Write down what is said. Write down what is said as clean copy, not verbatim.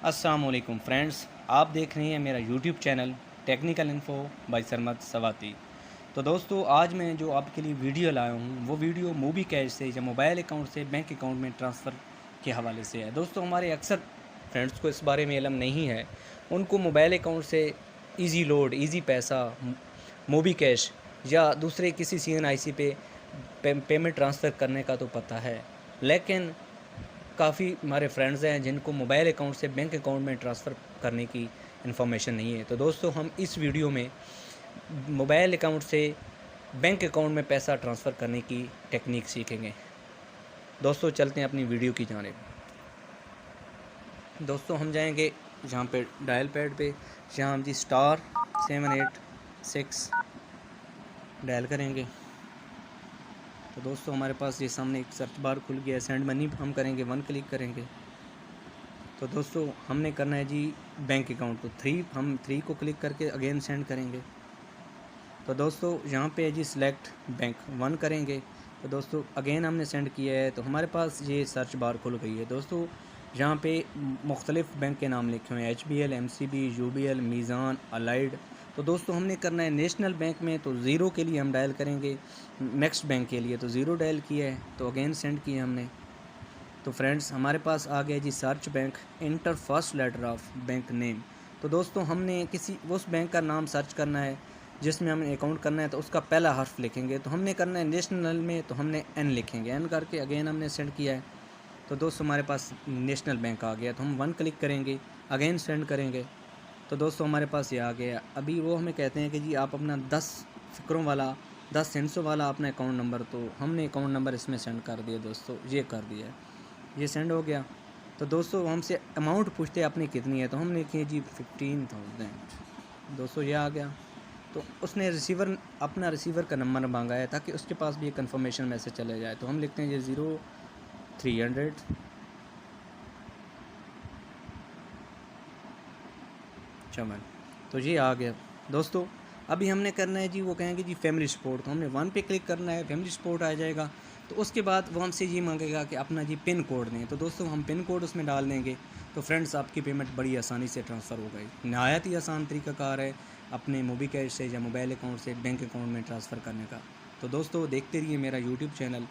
अस्सलामुअलैकुम फ्रेंड्स, आप देख रहे हैं मेरा YouTube channel technical info by Sarmad Sawati. तो दोस्तों, आज मैं जो आपके लिए वीडियो लाया हूँ वो वीडियो मूवी कैश से या मोबाइल अकाउंट से बैंक अकाउंट में ट्रांसफ़र के हवाले से है। दोस्तों, हमारे अक्सर फ्रेंड्स को इस बारे में इल्म नहीं है। उनको मोबाइल अकाउंट से ईजी लोड, ईजी पैसा, मूवी कैश या दूसरे किसी CNIC पे पेमेंट ट्रांसफ़र करने का तो पता है, लेकिन काफ़ी हमारे फ्रेंड्स हैं जिनको मोबाइल अकाउंट से बैंक अकाउंट में ट्रांसफ़र करने की इन्फॉर्मेशन नहीं है। तो दोस्तों, हम इस वीडियो में मोबाइल अकाउंट से बैंक अकाउंट में पैसा ट्रांसफ़र करने की टेक्निक सीखेंगे। दोस्तों, चलते हैं अपनी वीडियो की जानिब। दोस्तों, हम जाएंगे जहाँ पे डायल पैड पे, जहाँ हम जी *786 डायल करेंगे। तो दोस्तों, हमारे पास ये सामने एक सर्च बार खुल गया है। सेंड मनी हम करेंगे, 1 क्लिक करेंगे। तो दोस्तों, हमने करना है जी बैंक अकाउंट को हम 3 को क्लिक करके अगेन सेंड करेंगे। तो दोस्तों, यहाँ पे है जी सिलेक्ट बैंक, 1 करेंगे। तो दोस्तों, अगेन हमने सेंड किया है तो हमारे पास ये सर्च बार खुल गई है। दोस्तों, यहाँ पे मुख्तलिफ़ बैंक के नाम लिखे हुए हैं, HBL, MCB, UBL, मीज़ान, अलाइड। तो दोस्तों, हमने करना है नेशनल बैंक में, तो 0 के लिए हम डायल करेंगे। नेक्स्ट बैंक के लिए तो 0 डायल किया है, तो अगेन सेंड किया हमने। तो फ्रेंड्स, हमारे पास आ गया जी search bank, enter first letter of bank name. तो दोस्तों, हमने किसी उस बैंक का नाम सर्च करना है जिसमें हमें अकाउंट करना है, तो उसका पहला हर्फ लिखेंगे। तो हमने करना है नेशनल में, तो हमने N लिखेंगे। N करके अगेन हमने सेंड किया है। तो दोस्तों, हमारे पास नेशनल बैंक आ गया। तो हम 1 क्लिक करेंगे, अगेन सेंड करेंगे। तो दोस्तों, हमारे पास ये आ गया। अभी वो हमें कहते हैं कि जी आप अपना 10 फ़िक्रों वाला, 10 सेंसों वाला अपना अकाउंट नंबर, तो हमने अकाउंट नंबर इसमें सेंड कर दिया। दोस्तों, ये कर दिया है, ये सेंड हो गया। तो दोस्तों, हमसे अमाउंट पूछते हैं अपनी कितनी है, तो हमने लिखी जी 15,000। दोस्तों, ये आ गया। तो उसने अपना रिसीवर का नंबर मांगा है ताकि उसके पास भी एक कन्फर्मेशन मैसेज चले जाए। तो हम लिखते हैं ये 0300 चमन। तो ये आ गया। दोस्तों, अभी हमने करना है जी, वो कहेंगे जी फैमिली सपोर्ट, तो हमने 1 पे क्लिक करना है, फैमिली सपोर्ट आ जाएगा। तो उसके बाद वो हमसे ये मांगेगा कि अपना जी पिन कोड दें। तो दोस्तों, हम पिन कोड उसमें डाल देंगे। तो फ्रेंड्स, आपकी पेमेंट बड़ी आसानी से ट्रांसफ़र हो गई। नहायत ही आसान तरीक़ाकार है अपने मोबी कैश से या मोबाइल अकाउंट से बैंक अकाउंट में ट्रांसफ़र करने का। तो दोस्तों, देखते रहिए मेरा यूट्यूब चैनल